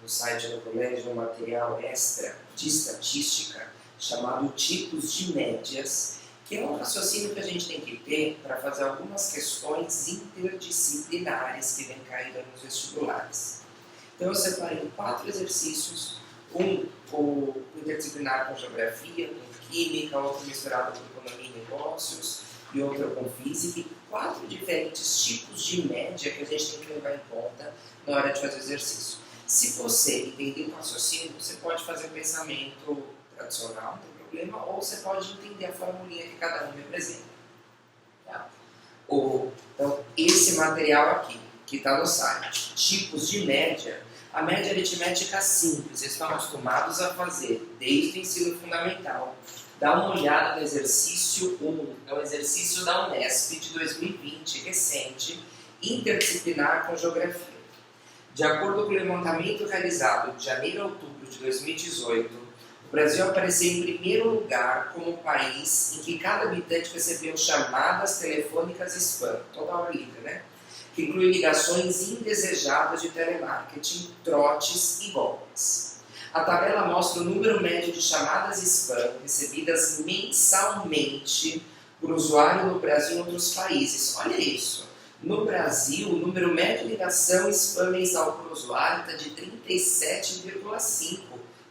no site do colégio um material extra de estatística chamado Tipos de Médias, que é um raciocínio que a gente tem que ter para fazer algumas questões interdisciplinares que vêm caídas nos vestibulares. Então eu separei 4 exercícios, um interdisciplinar com geografia, com química, outro misturado com economia e negócios e outro com física, e 4 diferentes tipos de média que a gente tem que levar em conta na hora de fazer o exercício. Se você entender o raciocínio, você pode fazer o pensamento tradicional, não tem problema, ou você pode entender a formulinha que cada um representa. Tá? Então, esse material aqui, que está no site, tipos de média, a média aritmética simples, eles estão acostumados a fazer desde o ensino fundamental. Dá uma olhada no exercício 1, é um exercício da Unesp de 2020, recente, interdisciplinar com geografia. De acordo com o levantamento realizado de janeiro a outubro de 2018, o Brasil apareceu em primeiro lugar como país em que cada habitante recebeu chamadas telefônicas spam, toda hora liga, né? Que inclui ligações indesejadas de telemarketing, trotes e golpes. A tabela mostra o número médio de chamadas spam recebidas mensalmente por usuário no Brasil e em outros países. Olha isso! No Brasil, o número médio de ligação spam mensal por usuário está de 37,5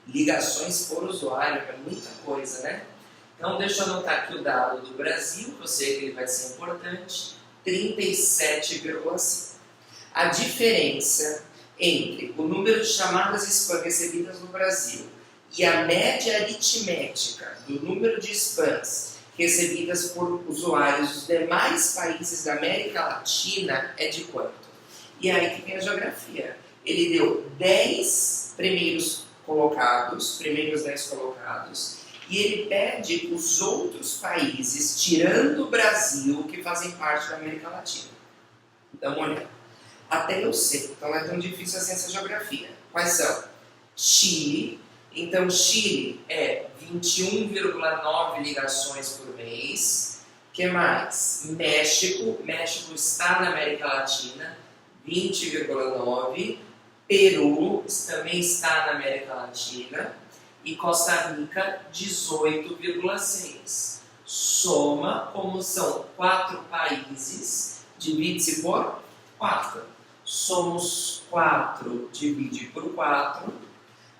ligações por usuário. É muita coisa, né? Então, deixa eu anotar aqui o dado do Brasil, que eu sei que ele vai ser importante. 37,5. A diferença entre o número de chamadas spam recebidas no Brasil e a média aritmética do número de spams recebidas por usuários dos demais países da América Latina é de quanto? E aí que vem a geografia. Ele deu 10 primeiros 10 colocados, e ele pede os outros países, tirando o Brasil, que fazem parte da América Latina. Dá uma olhada. Até eu sei, então não é tão difícil assim essa geografia. Quais são? Chile. Então, Chile é 21,9 ligações por mês. O que mais? México. México está na América Latina, 20,9. Peru também está na América Latina. E Costa Rica, 18,6. Soma, como são 4 países, divide-se por 4. Somos 4, divide por 4.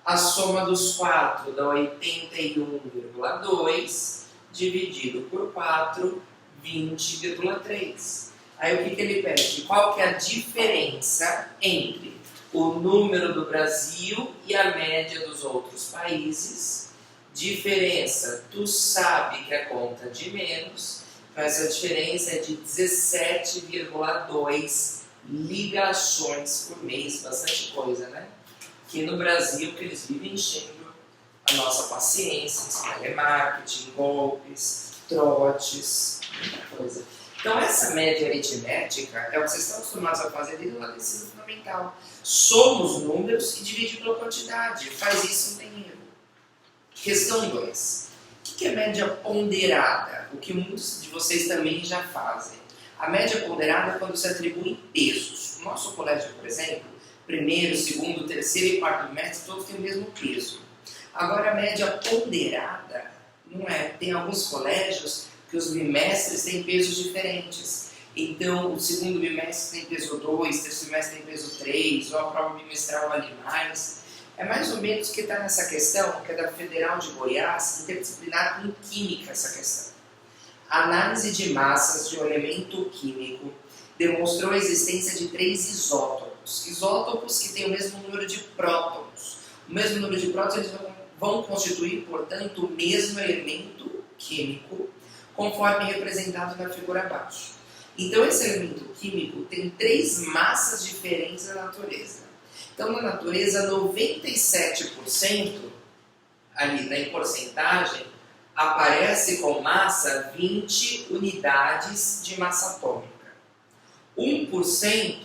A soma dos 4 dá 81,2, dividido por 4, 20,3. Aí o que ele pede? Qual que é a diferença entre o número do Brasil e a média dos outros países? Diferença, tu sabe que é conta de menos, então essa diferença é de 17,2 ligações por mês, bastante coisa, né? Que no Brasil que eles vivem enchendo a nossa paciência, telemarketing, golpes, trotes, muita coisa. Então essa média aritmética é o que vocês estão acostumados a fazer desde lá do ensino fundamental. Soma os números e divide pela quantidade. Faz isso, não tem erro. Questão 2. O que é média ponderada? O que muitos de vocês também já fazem. A média ponderada é quando se atribui pesos. No nosso colégio, por exemplo, primeiro, segundo, terceiro e quarto bimestre, todos têm o mesmo peso. Agora, a média ponderada não é. Tem alguns colégios que os bimestres têm pesos diferentes. Então, o segundo bimestre tem peso 2, o terceiro bimestre tem peso 3, ou a prova bimestral vale mais. É mais ou menos o que está nessa questão, que é da Federal de Goiás, interdisciplinar com química essa questão. A análise de massas de um elemento químico demonstrou a existência de 3 isótopos. Isótopos que têm o mesmo número de prótons. O mesmo número de prótons eles vão constituir, portanto, o mesmo elemento químico, conforme representado na figura abaixo. Então, esse elemento químico tem 3 massas diferentes na natureza. Então, na natureza, 97% ali em porcentagem aparece com massa 20 unidades de massa atômica. 1%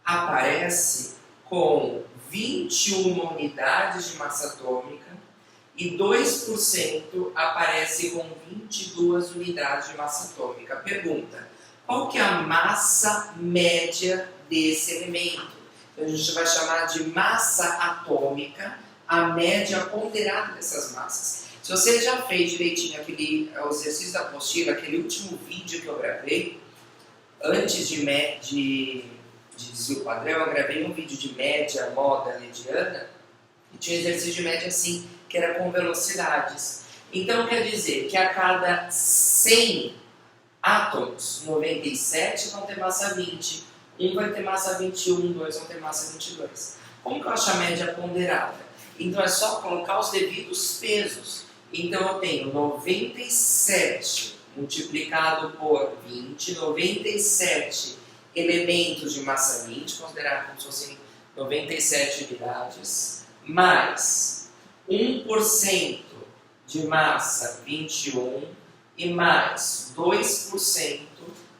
aparece com 21 unidades de massa atômica e 2% aparece com 22 unidades de massa atômica. Pergunta: qual que é a massa média desse elemento? Então a gente vai chamar de massa atômica a média ponderada dessas massas. Se você já fez direitinho o exercício da apostila, aquele último vídeo que eu gravei, antes de desvio padrão, eu gravei um vídeo de média, moda, mediana, e tinha um exercício de média assim, que era com velocidades. Então quer dizer que a cada 100 átomos, 97 vão ter massa 20, um vai ter massa 21, dois vão ter massa 22. Como que eu acho a média ponderada? Então é só colocar os devidos pesos. Então eu tenho 97 multiplicado por 20, 97 elementos de massa 20, considerado como se fossem 97 unidades, mais 1% de massa 21 e mais 2%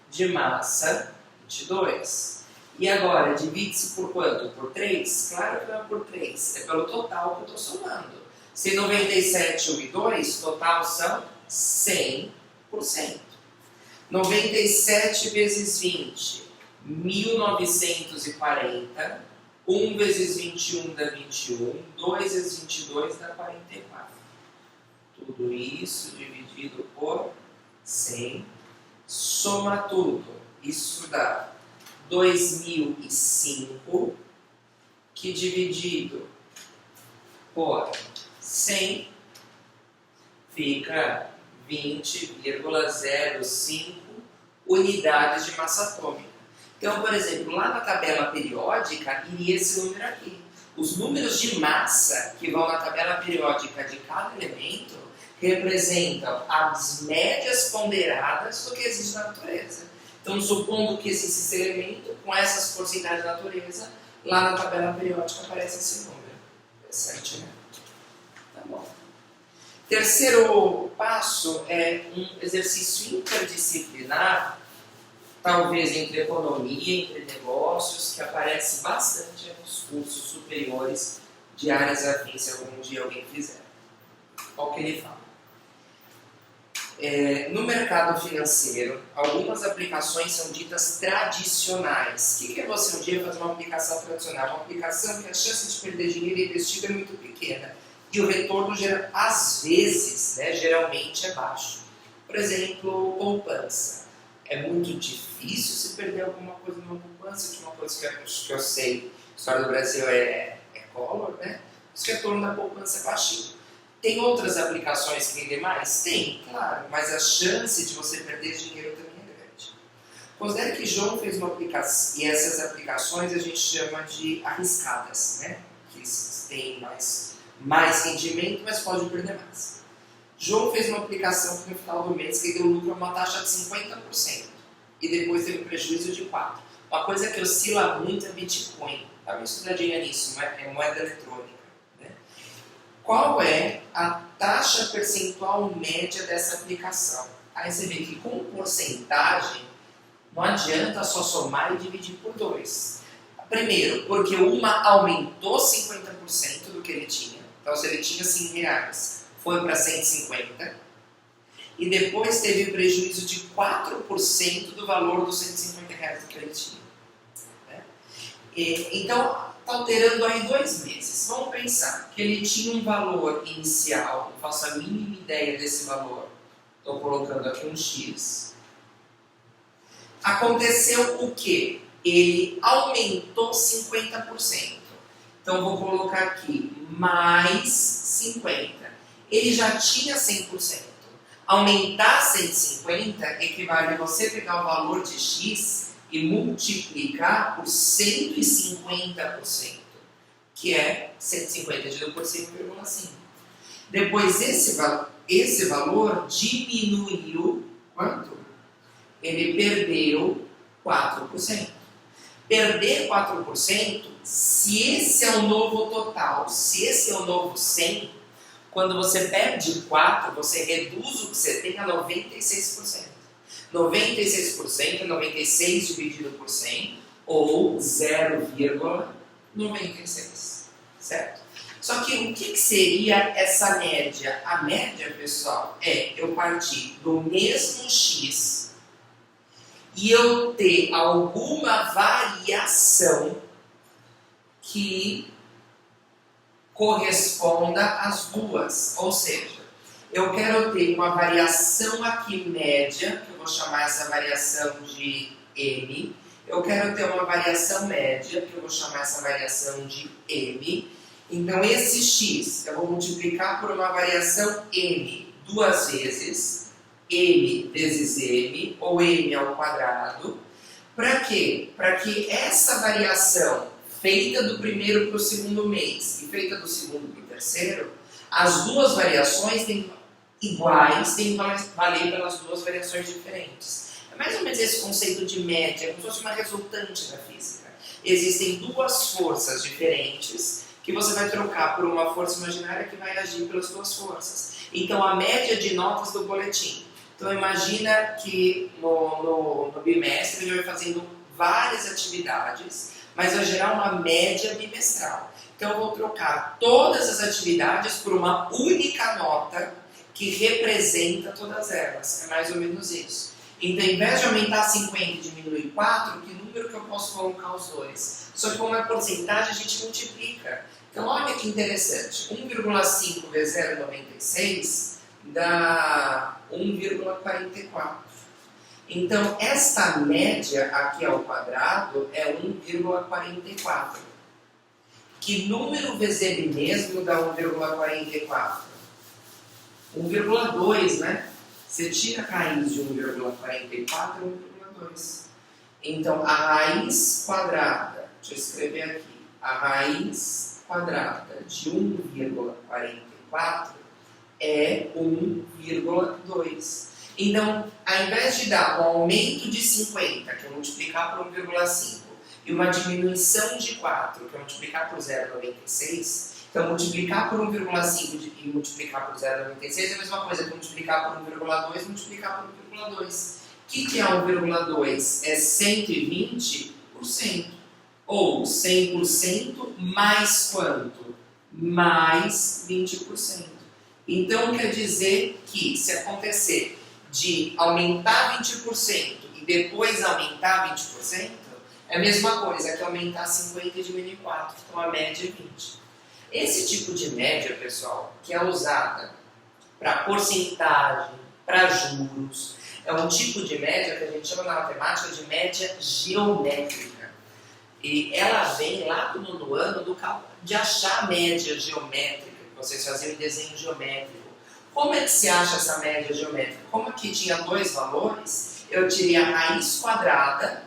de massa 22. E agora, divide-se por quanto? Por 3? Claro que não é por 3, é pelo total que eu estou somando. Se 97, 1 e 2, total são 100%. 97 vezes 20, 1940. 1 vezes 21 dá 21, 2 vezes 22 dá 44. Tudo isso dividido por 100. Soma tudo. Isso dá 2005, que dividido por 100 fica 20,05 unidades de massa atômica. Então, por exemplo, lá na tabela periódica iria esse número aqui. Os números de massa que vão na tabela periódica de cada elemento representam as médias ponderadas do que existe na natureza. Então, supondo que existe esse elemento, com essas porcentagens da natureza, lá na tabela periódica aparece esse número. Interessante, né? Tá bom. Terceiro passo é um exercício interdisciplinar, talvez entre economia, entre negócios, que aparece bastante nos cursos superiores de áreas afins, se algum dia alguém fizer. Olha o que ele fala. No mercado financeiro, algumas aplicações são ditas tradicionais. O que é você um dia fazer uma aplicação tradicional? Uma aplicação que a chance de perder dinheiro investido é muito pequena e o retorno, às vezes, geralmente é baixo. Por exemplo, poupança. É muito difícil se perder alguma coisa numa poupança. Uma coisa que eu sei, a história do Brasil é Collor, né? O retorno da poupança é baixinho. Tem outras aplicações que rendem mais? Tem, claro, mas a chance de você perder dinheiro também é grande. Considere que João fez uma aplicação, e essas aplicações a gente chama de arriscadas, né? Que têm mais rendimento, mas pode perder mais. João fez uma aplicação que no final do mês que deu lucro a uma taxa de 50% e depois teve um prejuízo de 4%. Uma coisa que oscila muito é Bitcoin. Dá uma estudadinha nisso, é moeda eletrônica. Qual é a taxa percentual média dessa aplicação? Aí você vê que com porcentagem não adianta só somar e dividir por 2. Primeiro, porque uma aumentou 50% do que ele tinha. Então, se ele tinha R$100, foi para 150. E depois teve prejuízo de 4% do valor dos R$150 que ele tinha. Então, está alterando aí 2 meses. Vamos pensar que ele tinha um valor inicial, não faço a mínima ideia desse valor. Estou colocando aqui um X. Aconteceu o quê? Ele aumentou 50%. Então, vou colocar aqui mais 50%. Ele já tinha 100%. Aumentar 150 equivale a você pegar o valor de X e multiplicar por 150%, que é 150 dividido por 5,5. Depois esse valor diminuiu quanto? Ele perdeu 4%. Perder 4%, se esse é o novo total, se esse é o novo 100, quando você perde 4, você reduz o que você tem a 96%. 96% é 96 dividido por 100, ou 0,96, certo? Só que o que seria essa média? A média, pessoal, é eu partir do mesmo X e eu ter alguma variação que corresponda às duas. Ou seja, eu quero ter uma variação aqui média, que eu vou chamar essa variação de M. Eu quero ter uma variação média, que eu vou chamar essa variação de M. Então, esse x eu vou multiplicar por uma variação m duas vezes, m vezes m, ou m ao quadrado. Para quê? Para que essa variação feita do primeiro para o segundo mês e feita do segundo para o terceiro, as duas variações têm iguais, têm que valer pelas duas variações diferentes. É mais ou menos esse conceito de média, como se fosse uma resultante da física. Existem duas forças diferentes que você vai trocar por uma força imaginária que vai agir pelas duas forças. Então, a média de notas do boletim. Então, imagina que no bimestre ele vai fazendo várias atividades, mas vai gerar uma média bimestral. Então, eu vou trocar todas as atividades por uma única nota que representa todas elas. É mais ou menos isso. Então, ao invés de aumentar 50 e diminuir 4, que número que eu posso colocar os dois? Só que como é porcentagem, a gente multiplica. Então, olha que interessante. 1,5 vezes 0,96 dá 1,44. Então, esta média aqui ao quadrado é 1,44. Que número vezes ele mesmo dá 1,44? 1,2, né? Você tira a raiz de 1,44 é 1,2. Então, a raiz quadrada, deixa eu escrever aqui, a raiz quadrada de 1,44 é 1,2. Então, ao invés de dar um aumento de 50, que é multiplicar por 1,5, e uma diminuição de 4, que é multiplicar por 0,96, então multiplicar por 1,5 e multiplicar por 0,96 é a mesma coisa que multiplicar por 1,2 e multiplicar por 1,2. O que é 1,2? É 120%. Ou 100% mais quanto? Mais 20%. Então, quer dizer que se acontecer de aumentar 20% e depois aumentar 20%, é a mesma coisa que aumentar 50 e diminuir 4. Então, a média é 20. Esse tipo de média, pessoal, que é usada para porcentagem, para juros, é um tipo de média que a gente chama na matemática de média geométrica. E ela vem lá do nono ano de achar a média geométrica, que vocês faziam em desenho geométrico. Como é que se acha essa média geométrica? Como aqui tinha dois valores, eu tirei a raiz quadrada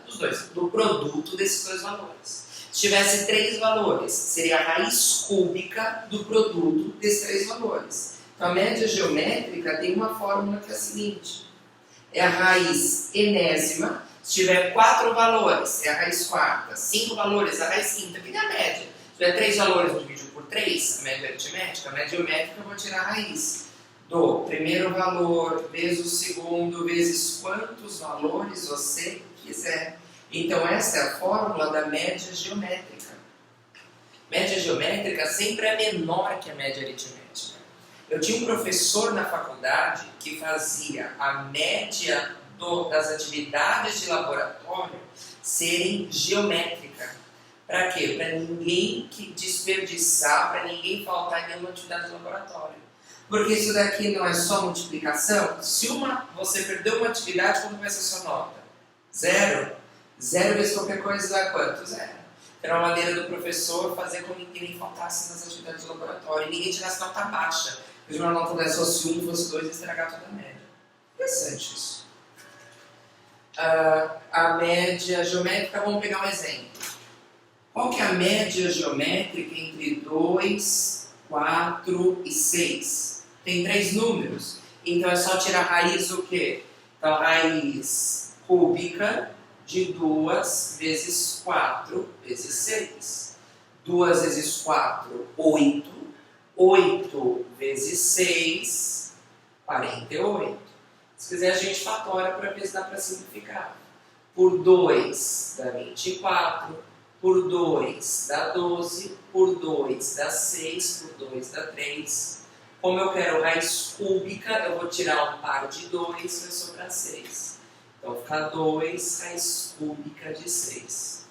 do produto desses dois valores. Se tivesse 3 valores, seria a raiz cúbica do produto desses 3 valores. Então a média geométrica tem uma fórmula que é a seguinte. É a raiz enésima. Se tiver 4 valores, é a raiz quarta. 5 valores, a raiz quinta. Que é a média? Se tiver 3 valores, eu divido por 3, a média aritmética. A média geométrica eu vou tirar a raiz do primeiro valor vezes o segundo, vezes quantos valores você quiser. Então essa é a fórmula da média geométrica. Média geométrica sempre é menor que a média aritmética. Eu tinha um professor na faculdade que fazia a média das atividades de laboratório serem geométricas. Para quê? Para ninguém desperdiçar, para ninguém faltar em nenhuma atividade de laboratório. Porque isso daqui não é só multiplicação. Se você perdeu uma atividade, quanto vai ser a sua nota? 0. 0 vezes qualquer coisa dá quanto? 0. Era uma maneira do professor fazer com que ninguém faltasse nas atividades de laboratório. E ninguém tirasse nota baixa. Se uma nota desse fosse 1, fosse 2, ia estragar toda a média. Interessante isso. A média geométrica, vamos pegar um exemplo. Qual que é a média geométrica entre 2, 4 e 6? Tem 3 números. Então é só tirar a raiz o quê? Então a raiz cúbica de 2 vezes 4 vezes 6. 2 vezes 4, 8. 8 vezes 6, 48. Se quiser a gente fatora para ver se dá para simplificar. Por 2 dá 24, por 2 dá 12, por 2 dá 6, por 2 dá 3. Como eu quero raiz cúbica, eu vou tirar um par de 2 e vai sobrar 6. Então fica 2 raiz cúbica de 6.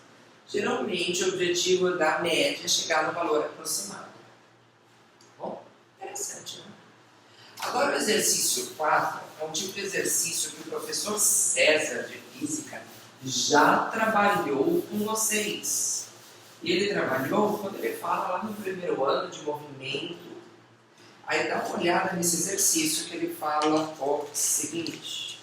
Geralmente, o objetivo da média é chegar no valor aproximado. Bom, interessante, né? Agora, o exercício 4 é um tipo de exercício que o professor César, de Física, já trabalhou com vocês. E ele trabalhou quando ele fala lá no primeiro ano de movimento. Aí dá uma olhada nesse exercício que ele fala o seguinte.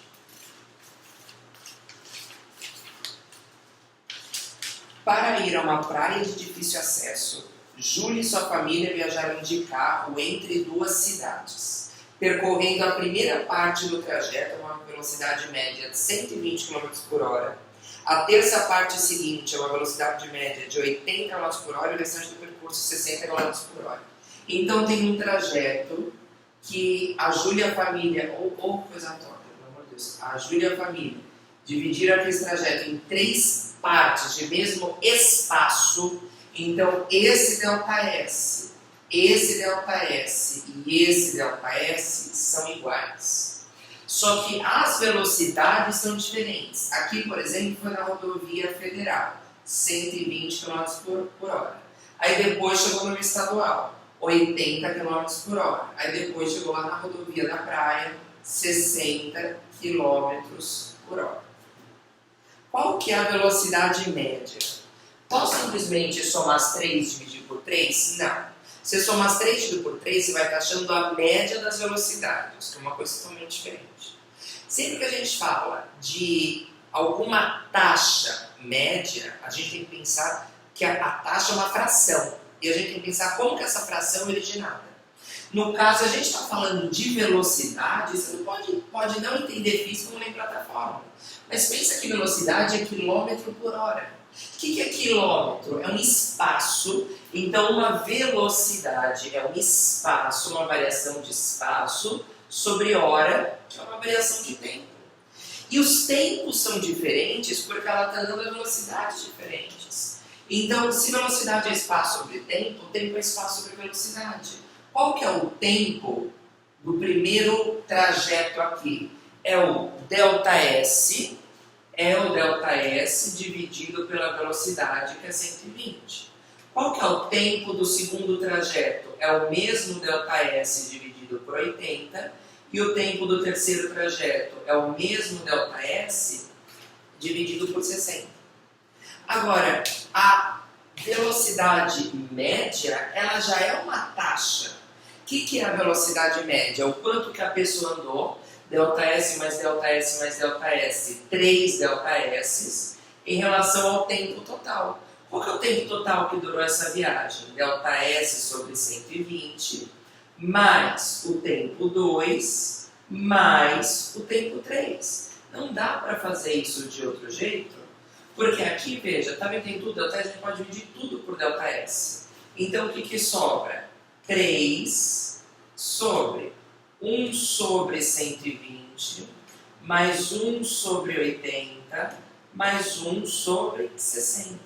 Para ir a uma praia de difícil acesso, Júlia e sua família viajaram de carro entre duas cidades, percorrendo a primeira parte do trajeto a uma velocidade média de 120 km por hora, a terça parte seguinte a uma velocidade média de 80 km por hora e o restante do percurso 60 km por hora. Então tem um trajeto que a Júlia e a família, ou coisa torta, pelo amor de Deus, a Júlia e a família dividiram aquele trajeto em 3 partes de mesmo espaço. Então esse ΔS, esse ΔS e esse ΔS são iguais. Só que as velocidades são diferentes. Aqui, por exemplo, foi na rodovia federal, 120 km por hora. Aí depois chegou no estadual, 80 km por hora. Aí depois chegou lá na rodovia da praia, 60 km por hora. Qual que é a velocidade média? Posso simplesmente somar as 3 e dividir por 3? Não. Se somar as 3 e dividir por 3, você vai estar achando a média das velocidades, que é uma coisa totalmente diferente. Sempre que a gente fala de alguma taxa média, a gente tem que pensar que a taxa é uma fração. E a gente tem que pensar como que essa fração é originada. No caso, a gente está falando de velocidade, você não pode não entender física como lembrar da fórmula. Mas pensa que velocidade é quilômetro por hora. O que é quilômetro? É um espaço. Então, uma velocidade é um espaço, uma variação de espaço sobre hora, que é uma variação de tempo. E os tempos são diferentes porque ela está dando velocidades diferentes. Então, se velocidade é espaço sobre tempo é espaço sobre velocidade. Qual que é o tempo do primeiro trajeto aqui? É o ΔS, dividido pela velocidade, que é 120. Qual que é o tempo do segundo trajeto? É o mesmo ΔS dividido por 80. E o tempo do terceiro trajeto é o mesmo ΔS dividido por 60. Agora, a velocidade média, ela já é uma taxa. O que é a velocidade média? O quanto que a pessoa andou, ΔS mais ΔS mais ΔS, 3 ΔS, em relação ao tempo total. Qual que é o tempo total que durou essa viagem? ΔS sobre 120, mais o tempo 2, mais o tempo 3. Não dá para fazer isso de outro jeito, porque aqui, veja, tá vendo, tem tudo, ΔS, a gente pode dividir tudo por ΔS. Então, o que sobra? 3 sobre 1 sobre 120, mais 1 sobre 80, mais 1 sobre 60.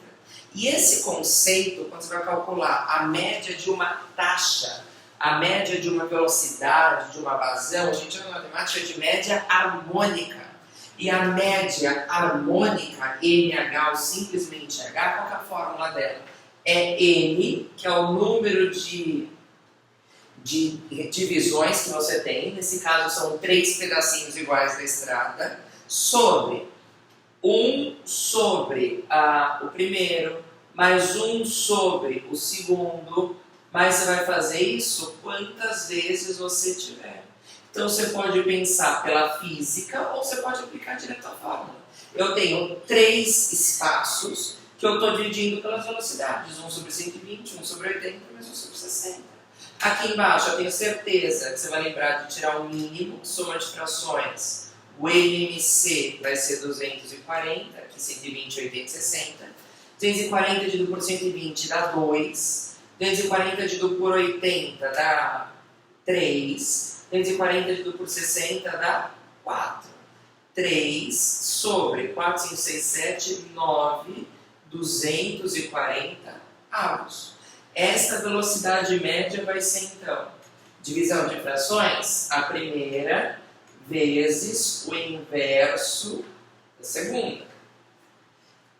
E esse conceito, quando você vai calcular a média de uma taxa, a média de uma velocidade, de uma vazão, a gente chama na matemática de média harmônica. E a média harmônica, NH ou simplesmente H, qual é a fórmula dela? É N, que é o número de divisões que você tem, nesse caso são 3 pedacinhos iguais da estrada, sobre 1 sobre o primeiro, mais 1 sobre o segundo, mas você vai fazer isso quantas vezes você tiver. Então você pode pensar pela física ou você pode aplicar direto à fórmula. Eu tenho 3 espaços que eu estou dividindo pelas velocidades, 1 sobre 120, 1 sobre 80, mais 1 sobre 60. Aqui embaixo eu tenho certeza que você vai lembrar de tirar o mínimo, soma de frações. O MMC vai ser 240, aqui 120, 80, 60. 240 dividido por 120 dá 2. 240 dividido por 80 dá 3. 240 dividido por 60 dá 4. 3 sobre 4, 5, 6, 7, 9, 240 avos. Esta velocidade média vai ser, então, divisão de frações, a primeira vezes o inverso da segunda.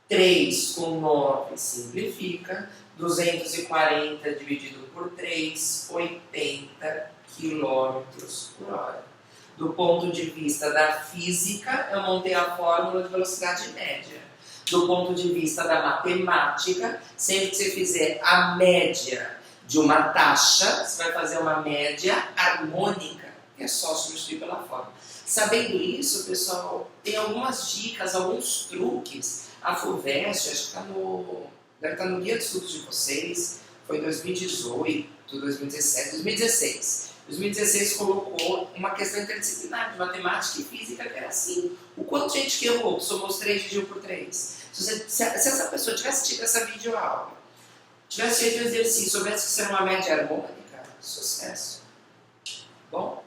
3 com 9 simplifica. 240 dividido por 3, 80 km/h. Do ponto de vista da física, eu montei a fórmula de velocidade média. Do ponto de vista da matemática, sempre que você fizer a média de uma taxa, você vai fazer uma média harmônica, que é só substituir pela fórmula. Sabendo isso, pessoal, tem algumas dicas, alguns truques. A FUVEST, acho que deve estar no guia de estudos de vocês, foi 2018, 2017, 2016. 2016 colocou uma questão interdisciplinar de matemática e física que era assim. O quanto gente que errou, somou os 3 dividido por 3. Se essa pessoa tivesse tido essa videoaula, tivesse feito o exercício, soubesse que isso era uma média harmônica, sucesso. Bom,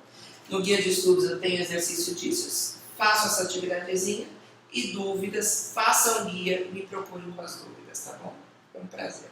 no guia de estudos eu tenho exercício disso, façam essa atividadezinha e dúvidas, façam guia, me procurem com as dúvidas, tá bom? Foi um prazer.